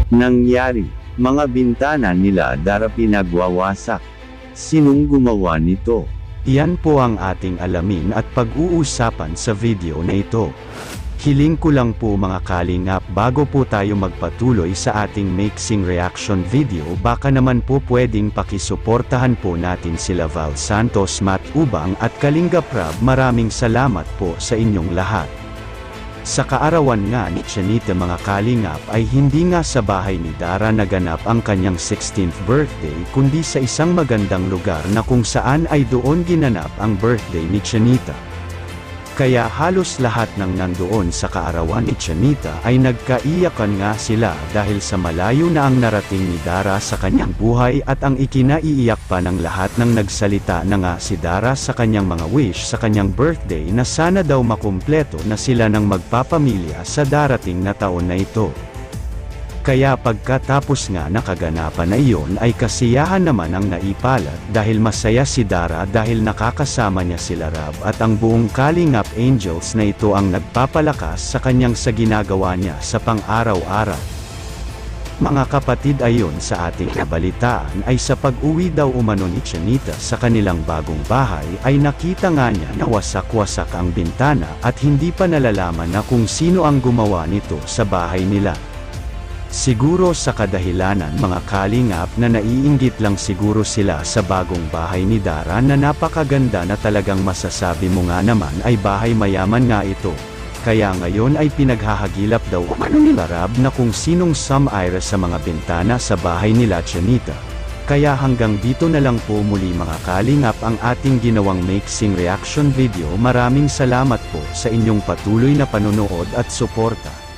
Nangyari, mga bintana nila Dara pinagwawasak. Sinong gumawa nito? Iyan po ang ating alamin at pag-uusapan sa video na ito. Hiling ko lang po mga kalingap, bago po tayo magpatuloy sa ating mixing reaction video, baka naman po pwedeng pakisuportahan po natin sila Val Santos, Matt Ubang at Kalinga Prab. Maraming salamat po sa inyong lahat. Sa kaarawan nga ni Chanita mga kalingap ay hindi nga sa bahay ni Dara naganap ang kanyang 16th birthday, kundi sa isang magandang lugar na kung saan ay doon ginanap ang birthday ni Chanita. Kaya halos lahat ng nandoon sa kaarawan ni Chanita ay nagkaiyakan nga sila dahil sa malayo na ang narating ni Dara sa kanyang buhay, at ang ikinaiiyak pa ng lahat nang nagsalita na nga si Dara sa kanyang mga wish sa kanyang birthday na sana daw makumpleto na sila ng magpapamilya sa darating na taon na ito. Kaya pagkatapos nga nakaganapan na iyon ay kasiyahan naman ang naipalat dahil masaya si Dara dahil nakakasama niya sila Rab at ang buong Kalingap Angels na ito ang nagpapalakas sa kanyang sa ginagawa niya sa pang-araw-araw. Mga kapatid, ayon sa ating nabalitaan ay sa pag-uwi daw umano ni Chanita sa kanilang bagong bahay ay nakita nga niya na wasak-wasak ang bintana at hindi pa nalalaman na kung sino ang gumawa nito sa bahay nila. Siguro sa kadahilanan mga kalingap na naiinggit lang siguro sila sa bagong bahay ni Dara na napakaganda na talagang masasabi mo nga naman ay bahay mayaman nga ito. Kaya ngayon ay pinaghahagilap daw umano nila Rab na kung sinong sumire sa mga bintana sa bahay nila Chanita. Kaya hanggang dito na lang po muli mga kalingap ang ating ginawang mixing reaction video. Maraming salamat po sa inyong patuloy na panonood at suporta.